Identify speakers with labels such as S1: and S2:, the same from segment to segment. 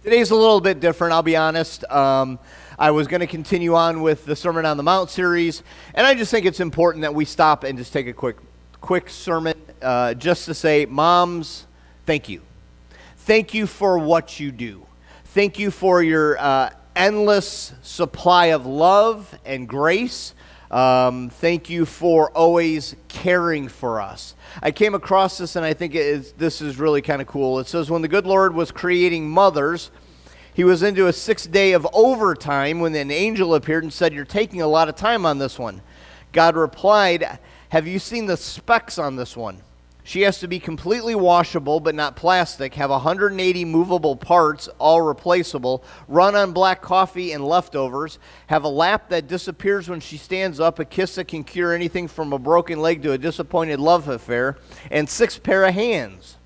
S1: Today's a little bit different, I'll be honest. I was going to continue on with the Sermon on the Mount series, and I just think it's important that we stop and just take a quick sermon just to say, Moms, thank you. Thank you for what you do. Thank you for your endless supply of love and grace. Thank you for always caring for us. I came across this, and I think this is really kind of cool. It says, when the good Lord was creating mothers, he was into a 6th day of overtime when an angel appeared and said, "You're taking a lot of time on this one." God replied, "Have you seen the specs on this one? She has to be completely washable but not plastic, have 180 movable parts, all replaceable, run on black coffee and leftovers, have a lap that disappears when she stands up, a kiss that can cure anything from a broken leg to a disappointed love affair, and 6 pair of hands."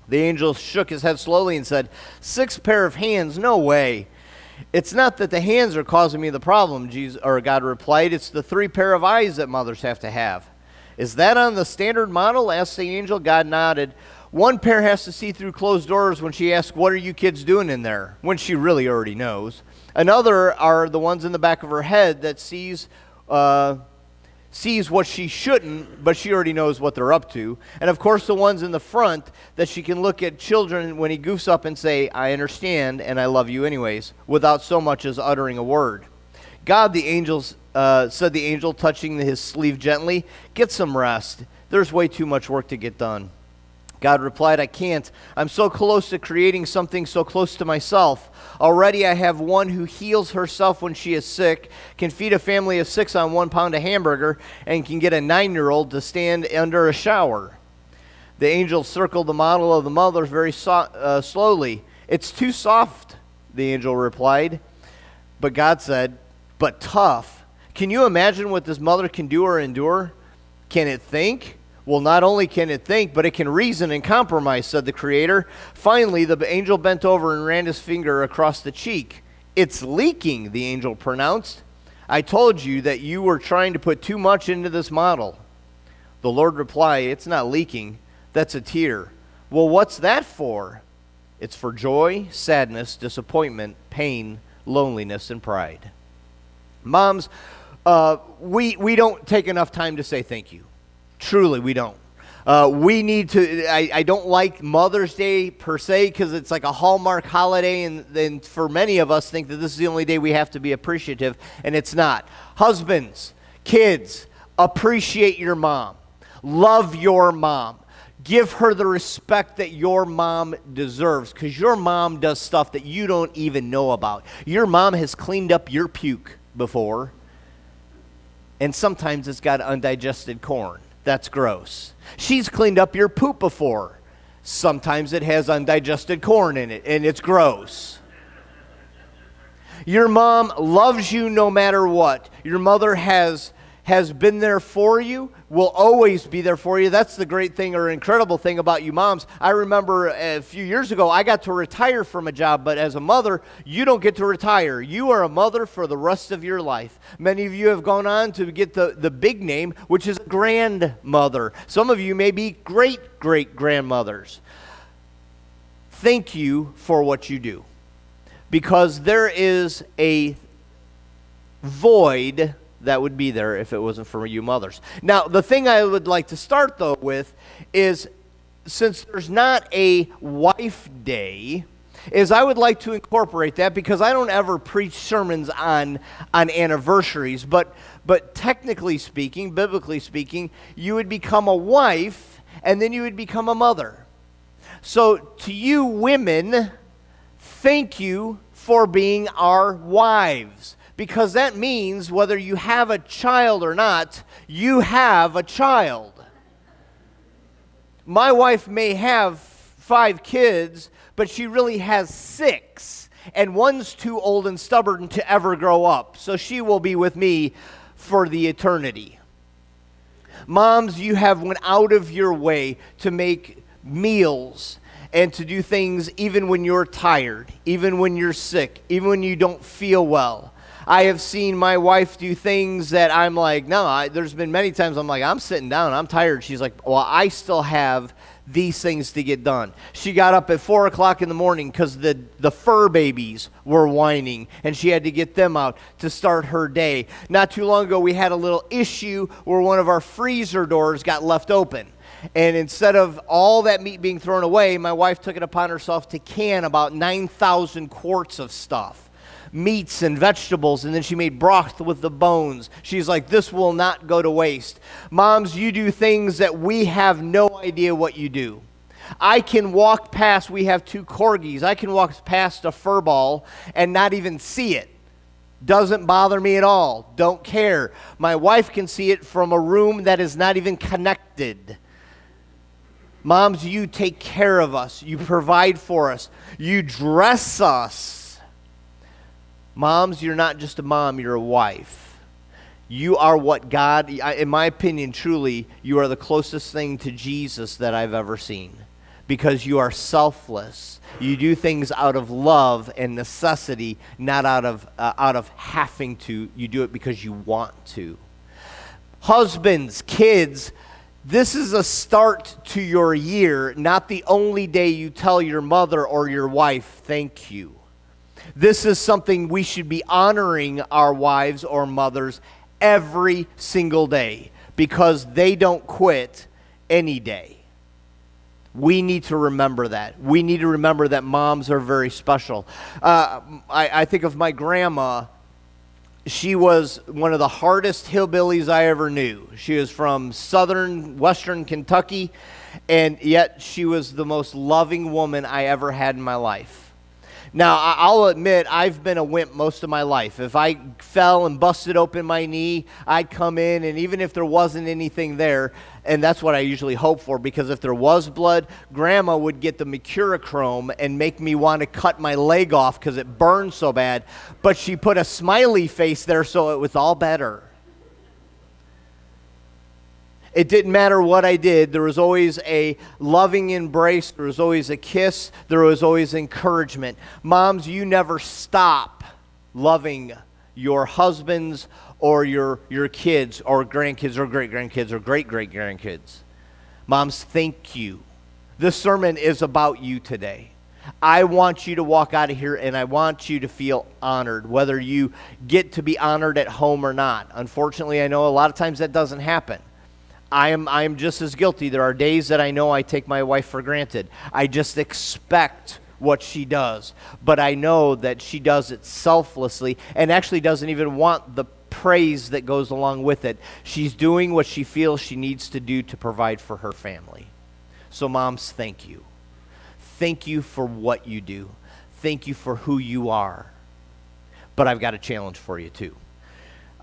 S1: The angel shook his head slowly and said, 6 pair of hands? No way. "It's not that the hands are causing me the problem," God replied. "It's the 3 pair of eyes that mothers have to have." "Is that on the standard model?" asked the angel. God nodded. "One pair has to see through closed doors when she asks, 'What are you kids doing in there?' when she really already knows. Another are the ones in the back of her head that sees what she shouldn't, but she already knows what they're up to. And of course the ones in the front that she can look at children when he goofs up and say, 'I understand and I love you anyways,' without so much as uttering a word." "God," said the angel, touching his sleeve gently, "get some rest. There's way too much work to get done." God replied, "I can't. I'm so close to creating something so close to myself. Already I have one who heals herself when she is sick, can feed a family of 6 on 1 pound of hamburger, and can get a 9-year-old to stand under a shower." The angel circled the model of the mother very slowly. "It's too soft," the angel replied. But God said, "But tough. Can you imagine what this mother can do or endure? Can it think? Well, not only can it think, but it can reason and compromise," said the Creator. Finally, the angel bent over and ran his finger across the cheek. "It's leaking," the angel pronounced. "I told you that you were trying to put too much into this model." The Lord replied, "It's not leaking. That's a tear." "Well, what's that for?" "It's for joy, sadness, disappointment, pain, loneliness, and pride." Moms, we don't take enough time to say thank you. Truly, we don't. We need to. I don't like Mother's Day per se because it's like a Hallmark holiday, and for many of us think that this is the only day we have to be appreciative, and it's not. Husbands, kids, appreciate your mom. Love your mom. Give her the respect that your mom deserves, because your mom does stuff that you don't even know about. Your mom has cleaned up your puke before, and sometimes it's got undigested corn. That's gross. She's cleaned up your poop before. Sometimes it has undigested corn in it, and it's gross. Your mom loves you no matter what. Your mother has been there for you, will always be there for you. That's the great thing or incredible thing about you moms. I remember a few years ago, I got to retire from a job, but as a mother, you don't get to retire. You are a mother for the rest of your life. Many of you have gone on to get the big name, which is grandmother. Some of you may be great-great-grandmothers. Thank you for what you do, because there is a void that would be there if it wasn't for you mothers. Now, the thing I would like to start, though, with is, since there's not a wife day, is I would like to incorporate that, because I don't ever preach sermons on anniversaries, but technically speaking, biblically speaking, you would become a wife, and then you would become a mother. So, to you women, thank you for being our wives. Because that means whether you have a child or not, you have a child. My wife may have 5 kids, but she really has 6. And one's too old and stubborn to ever grow up. So she will be with me for the eternity. Moms, you have went out of your way to make meals and to do things even when you're tired, even when you're sick, even when you don't feel well. I have seen my wife do things that I'm like, no, there's been many times I'm like, I'm sitting down, I'm tired. She's like, well, I still have these things to get done. She got up at 4 o'clock in the morning because the fur babies were whining, and she had to get them out to start her day. Not too long ago, we had a little issue where one of our freezer doors got left open. And instead of all that meat being thrown away, my wife took it upon herself to can about 9,000 quarts of stuff. Meats and vegetables, and then she made broth with the bones. She's like, this will not go to waste. Moms, you do things that we have no idea what you do. I can walk past, we have 2 corgis, I can walk past a fur ball and not even see it. Doesn't bother me at all. Don't care. My wife can see it from a room that is not even connected. Moms, you take care of us. You provide for us. You dress us. Moms, you're not just a mom, you're a wife. You are what God, in my opinion, truly, you are the closest thing to Jesus that I've ever seen. Because you are selfless. You do things out of love and necessity, not out of having to. You do it because you want to. Husbands, kids, this is a start to your year, not the only day you tell your mother or your wife, thank you. This is something we should be honoring our wives or mothers every single day because they don't quit any day. We need to remember that. We need to remember that moms are very special. I think of my grandma. She was one of the hardest hillbillies I ever knew. She was from western Kentucky, and yet she was the most loving woman I ever had in my life. Now, I'll admit, I've been a wimp most of my life. If I fell and busted open my knee, I'd come in, and even if there wasn't anything there, and that's what I usually hope for, because if there was blood, Grandma would get the mercurochrome and make me want to cut my leg off because it burned so bad. But she put a smiley face there, so it was all better. It didn't matter what I did. There was always a loving embrace. There was always a kiss. There was always encouragement. Moms, you never stop loving your husbands or your kids or grandkids or great-grandkids or great-great-grandkids. Moms, thank you. This sermon is about you today. I want you to walk out of here and I want you to feel honored, whether you get to be honored at home or not. Unfortunately, I know a lot of times that doesn't happen. I am just as guilty. There are days that I know I take my wife for granted. I just expect what she does. But I know that she does it selflessly and actually doesn't even want the praise that goes along with it. She's doing what she feels she needs to do to provide for her family. So moms, thank you. Thank you for what you do. Thank you for who you are. But I've got a challenge for you too.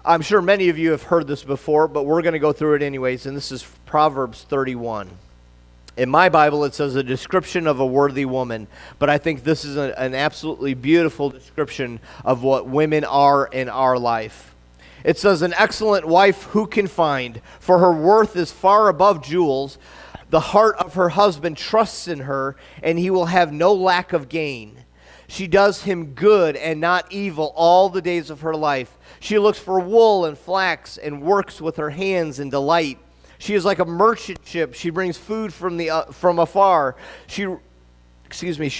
S1: I'm sure many of you have heard this before, but we're going to go through it anyways, and this is Proverbs 31. In my Bible, it says a description of a worthy woman, but I think this is an absolutely beautiful description of what women are in our life. It says, an excellent wife who can find, for her worth is far above jewels. The heart of her husband trusts in her, and he will have no lack of gain. She does him good and not evil all the days of her life. She looks for wool and flax and works with her hands in delight. She is like a merchant ship. She brings food from afar. She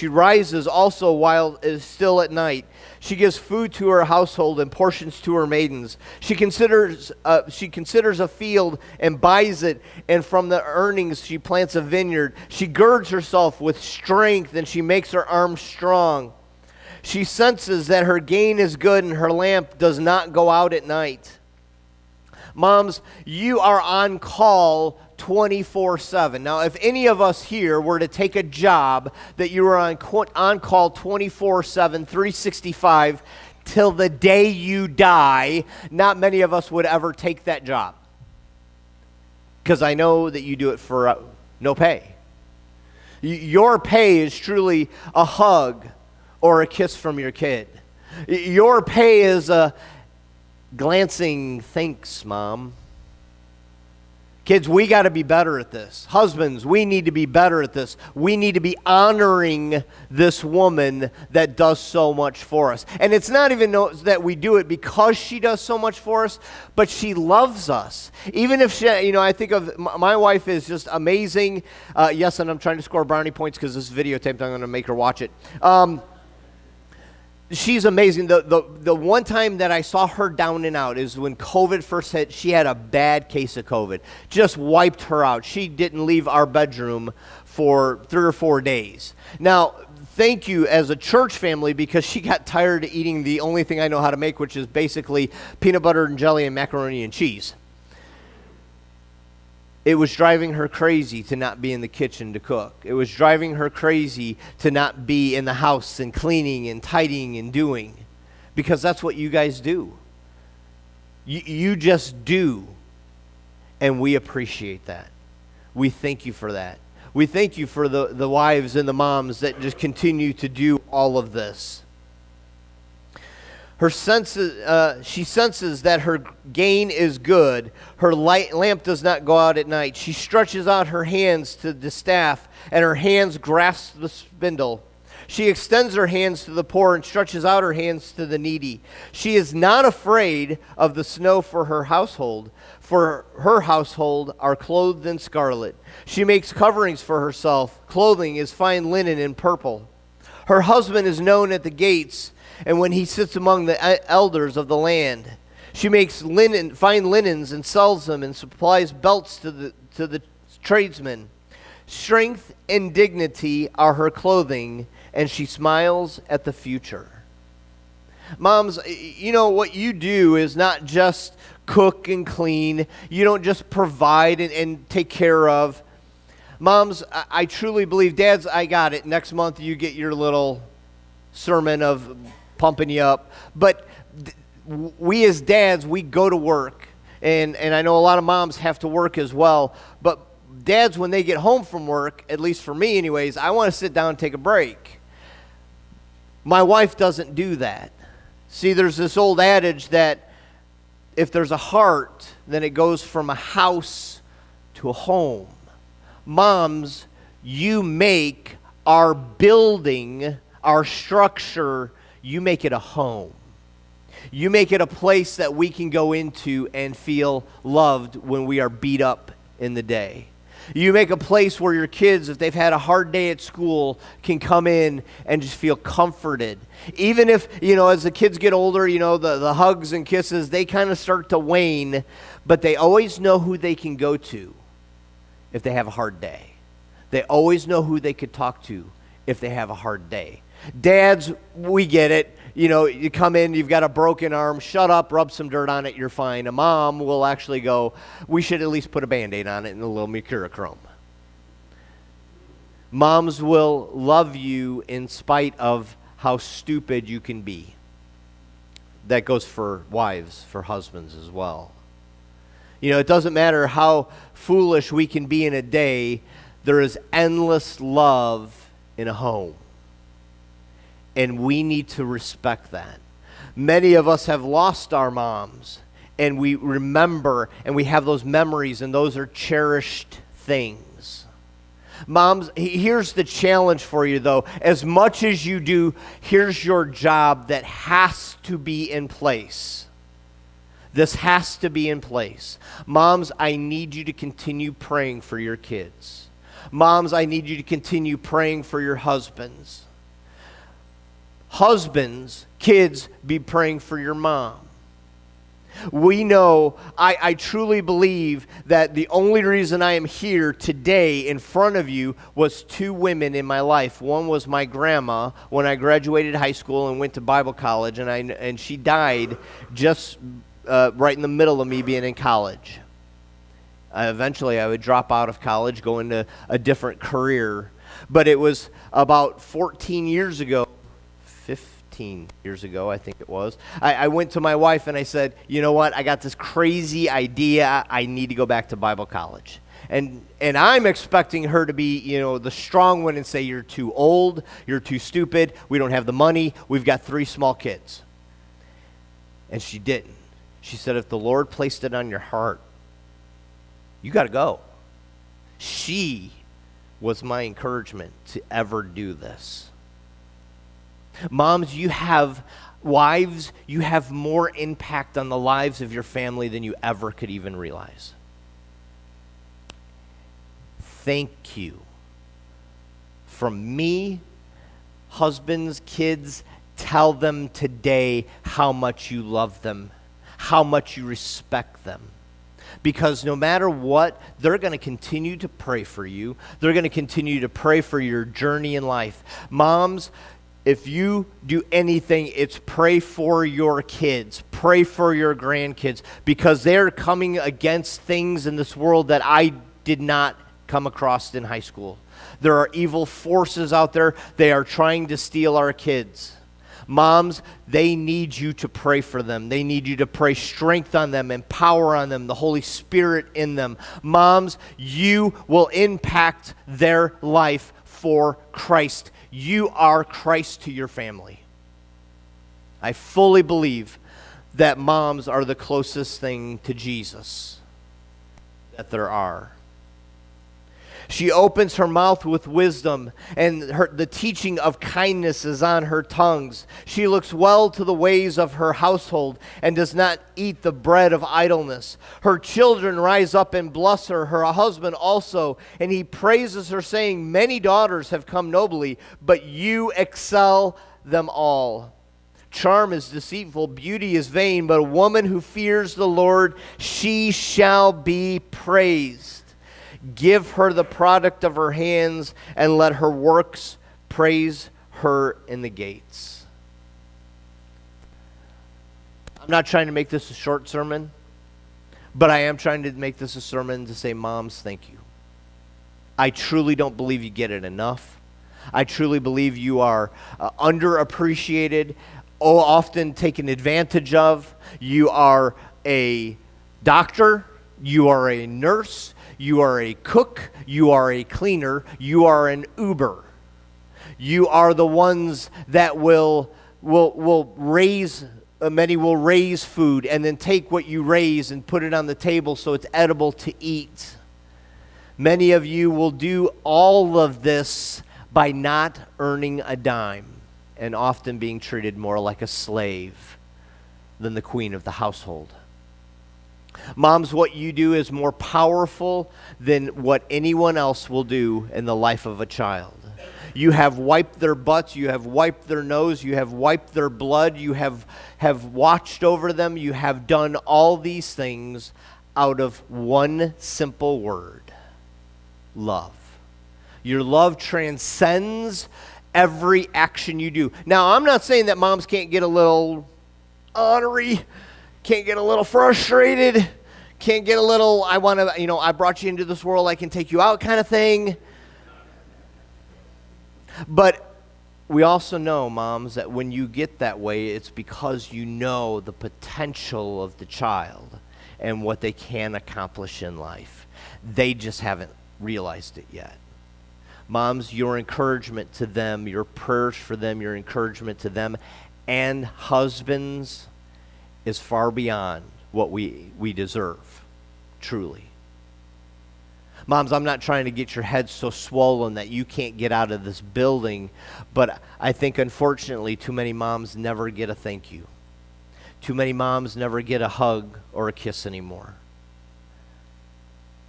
S1: rises also while it is still at night. She gives food to her household and portions to her maidens. She considers a field and buys it, and from the earnings she plants a vineyard. She girds herself with strength, and she makes her arms strong. She senses that her gain is good, and her lamp does not go out at night. Moms, you are on call 24/7. Now, if any of us here were to take a job that you were on call 24/7, 365, till the day you die, not many of us would ever take that job. Because I know that you do it for no pay. Your pay is truly a hug or a kiss from your kid. Your pay is a glancing thanks, Mom. Kids, we got to be better at this. Husbands, we need to be better at this. We need to be honoring this woman that does so much for us. And it's not even that we do it because she does so much for us, but she loves us. Even if she, I think of my wife is just amazing. Yes, and I'm trying to score brownie points because this is videotaped. I'm going to make her watch it. She's amazing. The one time that I saw her down and out is when COVID first hit. She had a bad case of COVID. Just wiped her out. She didn't leave our bedroom for 3 or 4 days. Now, thank you as a church family, because she got tired of eating the only thing I know how to make, which is basically peanut butter and jelly and macaroni and cheese. It was driving her crazy to not be in the kitchen to cook. It was driving her crazy to not be in the house and cleaning and tidying and doing, because that's what you guys do. You just do, and we appreciate that. We thank you for that. We thank you for the wives and the moms that just continue to do all of this. She senses that her gain is good. Her lamp does not go out at night. She stretches out her hands to the staff, and her hands grasp the spindle. She extends her hands to the poor and stretches out her hands to the needy. She is not afraid of the snow for her household are clothed in scarlet. She makes coverings for herself. Clothing is fine linen and purple. Her husband is known at the gates, and when he sits among the elders of the land. She makes fine linens and sells them, and supplies belts to the tradesmen. Strength and dignity are her clothing, and she smiles at the future. Moms, what you do is not just cook and clean. You don't just provide and take care of. Moms, I truly believe, dads, I got it. Next month you get your little sermon of pumping you up. But we as dads, we go to work. And I know a lot of moms have to work as well. But dads, when they get home from work, at least for me anyways, I want to sit down and take a break. My wife doesn't do that. See, there's this old adage that if there's a heart, then it goes from a house to a home. Moms, you make our building, our structure, you make it a home. You make it a place that we can go into and feel loved when we are beat up in the day. You make a place where your kids, if they've had a hard day at school, can come in and just feel comforted. Even if, as the kids get older, the hugs and kisses, they kind of start to wane, but they always know who they can go to if they have a hard day. They always know who they could talk to if they have a hard day. Dads, we get it. You come in, you've got a broken arm, shut up, rub some dirt on it, you're fine. A mom will actually go, we should at least put a Band-Aid on it and a little mercurochrome. Moms will love you in spite of how stupid you can be. That goes for wives, for husbands as well. It doesn't matter how foolish we can be in a day, there is endless love in a home. And we need to respect that. Many of us have lost our moms, and we remember, and we have those memories, and those are cherished things. Moms, here's the challenge for you, though. As much as you do, here's your job that has to be in place. This has to be in place. Moms, I need you to continue praying for your kids. Moms, I need you to continue praying for your husbands. Husbands, kids, be praying for your mom. We know, I truly believe that the only reason I am here today in front of you was 2 women in my life. One was my grandma when I graduated high school and went to Bible college, and she died just right in the middle of me being in college. Eventually, I would drop out of college, go into a different career. But it was about 14 years ago, 15 years ago, I think it was. I went to my wife and I said, you know what? I got this crazy idea. I need to go back to Bible college. And I'm expecting her to be, the strong one and say, you're too old, you're too stupid, we don't have the money, we've got 3 small kids. And she didn't. She said, if the Lord placed it on your heart, You got to go. She was my encouragement to ever do this. Moms, wives, you have more impact on the lives of your family than you ever could even realize. Thank you. From me, husbands, kids, tell them today how much you love them, how much you respect them. Because no matter what, they're going to continue to pray for you. They're going to continue to pray for your journey in life. Moms, if you do anything, it's pray for your kids, pray for your grandkids, because they're coming against things in this world that I did not come across in high school. There are evil forces out there. They are trying to steal our kids. Moms, they need you to pray for them. They need you to pray strength on them, and power on them, the Holy Spirit in them. Moms, you will impact their life for Christ. You are Christ to your family. I fully believe that moms are the closest thing to Jesus that there are. She opens her mouth with wisdom, and the teaching of kindness is on her tongues. She looks well to the ways of her household and does not eat the bread of idleness. Her children rise up and bless her, her husband also, and he praises her, saying, many daughters have come nobly, but you excel them all. Charm is deceitful, beauty is vain, but a woman who fears the Lord, she shall be praised. Give her the product of her hands, and let her works praise her in the gates. I'm not trying to make this a short sermon, but I am trying to make this a sermon to say, moms, thank you. I truly don't believe you get it enough. I truly believe you are underappreciated, often taken advantage of. You are a doctor. You are a nurse. You are a cook, you are a cleaner, you are an Uber. You are the ones that will raise, many will raise food and then take what you raise and put it on the table so it's edible to eat. Many of you will do all of this by not earning a dime and often being treated more like a slave than the queen of the household. Moms, what you do is more powerful than what anyone else will do in the life of a child. You have wiped their butts, you have wiped their nose, you have wiped their blood, you have watched over them, you have done all these things out of one simple word: love. Your love transcends every action you do. Now, I'm not saying that moms can't get a little ornery, can't get a little frustrated, can't get a little, I want to, I brought you into this world, I can take you out kind of thing. But we also know, moms, that when you get that way, it's because you know the potential of the child and what they can accomplish in life. They just haven't realized it yet. Moms, your encouragement to them, your prayers for them, your encouragement to them, and husbands, is far beyond what we deserve, truly. Moms, I'm not trying to get your head so swollen that you can't get out of this building, but I think, unfortunately, too many moms never get a thank you. Too many moms never get a hug or a kiss anymore.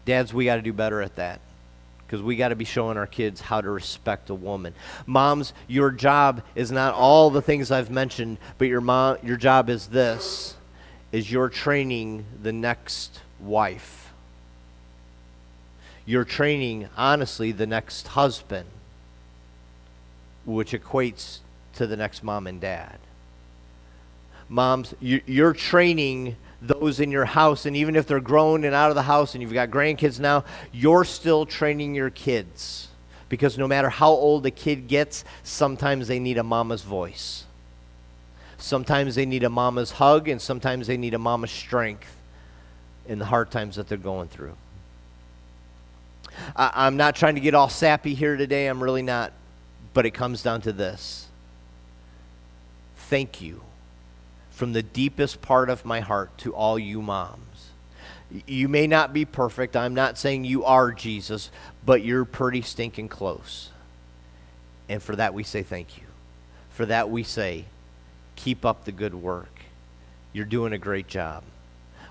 S1: Dads, we got to do better at that, because we got to be showing our kids how to respect a woman. Moms, your job is not all the things I've mentioned, but your job is this, is you're training the next wife. You're training, honestly, the next husband, which equates to the next mom and dad. Moms, you're training those in your house, and even if they're grown and out of the house and you've got grandkids now, you're still training your kids, because no matter how old a kid gets, sometimes they need a mama's voice. Sometimes they need a mama's hug, and sometimes they need a mama's strength in the hard times that they're going through. I'm not trying to get all sappy here today. I'm really not. But it comes down to this. Thank you from the deepest part of my heart to all you moms. You may not be perfect. I'm not saying you are Jesus, but you're pretty stinking close. And for that we say thank you. For that we say, keep up the good work. You're doing a great job.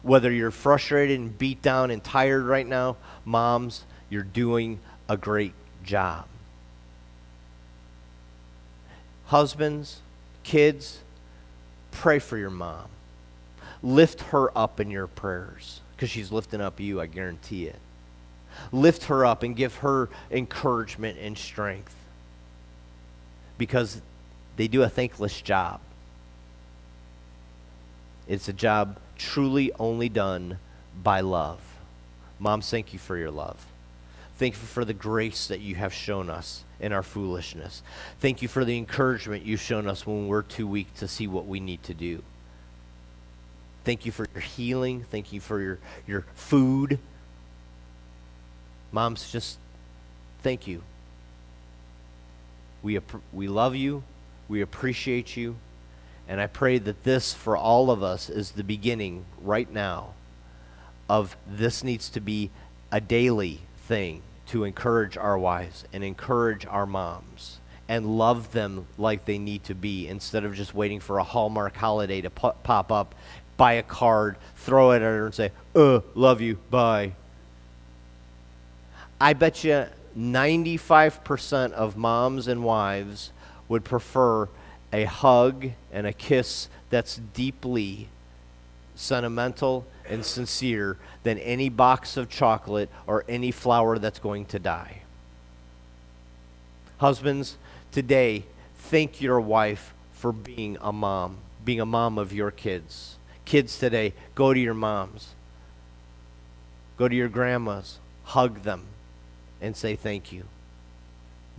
S1: Whether you're frustrated and beat down and tired right now, moms, you're doing a great job. Husbands, kids, pray for your mom. Lift her up in your prayers, because she's lifting up you, I guarantee it. Lift her up and give her encouragement and strength, because they do a thankless job. It's a job truly only done by love. Moms, thank you for your love. Thank you for the grace that you have shown us in our foolishness. Thank you for the encouragement you've shown us when we're too weak to see what we need to do. Thank you for your healing. Thank you for your food. Moms, just thank you. We love you. We appreciate you. And I pray that this, for all of us, is the beginning right now of this needs to be a daily thing to encourage our wives and encourage our moms and love them like they need to be, instead of just waiting for a Hallmark holiday to pop up, buy a card, throw it at her and say, love you, bye. I bet you 95% of moms and wives would prefer a hug and a kiss that's deeply sentimental and sincere than any box of chocolate or any flower that's going to die. Husbands, today, thank your wife for being a mom of your kids. Kids today, go to your moms. Go to your grandmas. Hug them and say thank you.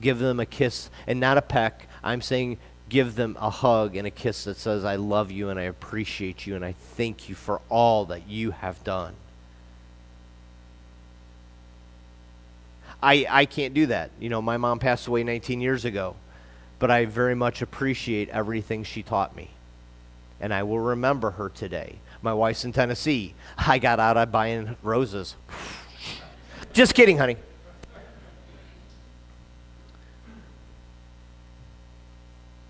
S1: Give them a kiss and not a peck. I'm saying give them a hug and a kiss that says, I love you and I appreciate you and I thank you for all that you have done. I can't do that. You know, my mom passed away 19 years ago, but I very much appreciate everything she taught me. And I will remember her today. My wife's in Tennessee. I got out of buying roses. Just kidding, honey.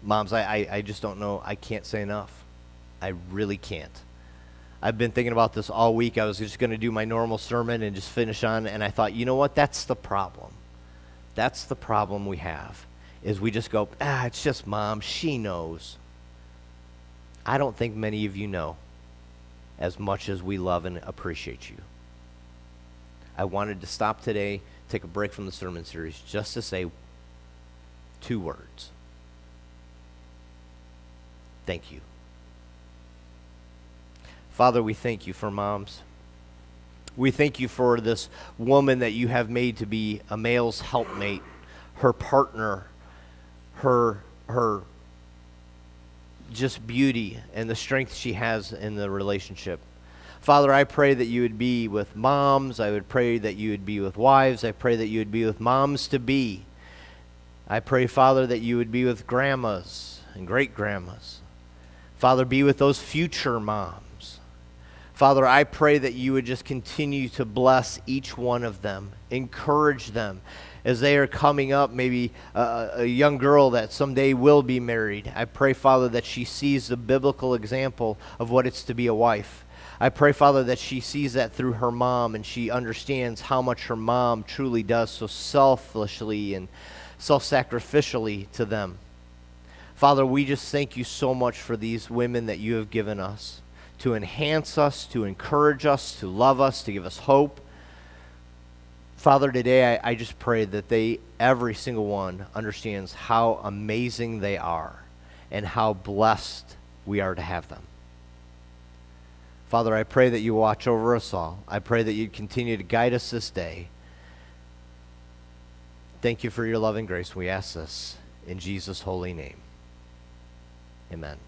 S1: Moms, I just don't know. I can't say enough. I really can't. I've been thinking about this all week. I was just going to do my normal sermon and just finish on, and I thought, you know what? That's the problem. That's the problem we have, is we just go, it's just Mom. She knows. I don't think many of you know as much as we love and appreciate you. I wanted to stop today, take a break from the sermon series, just to say 2 words. Thank you. Father, we thank you for moms. We thank you for this woman that you have made to be a male's helpmate, her partner, her just beauty and the strength she has in the relationship. Father, I pray that you would be with moms. I would pray that you would be with wives. I pray that you would be with moms-to-be. I pray, Father, that you would be with grandmas and great-grandmas. Father, be with those future moms. Father, I pray that you would just continue to bless each one of them, encourage them as they are coming up, maybe a young girl that someday will be married. I pray, Father, that she sees the biblical example of what it's to be a wife. I pray, Father, that she sees that through her mom and she understands how much her mom truly does so selfishly and self-sacrificially to them. Father, we just thank you so much for these women that you have given us to enhance us, to encourage us, to love us, to give us hope. Father, today I just pray that every single one understands how amazing they are and how blessed we are to have them. Father, I pray that you watch over us all. I pray that you'd continue to guide us this day. Thank you for your love and grace. We ask this in Jesus' holy name. Amen.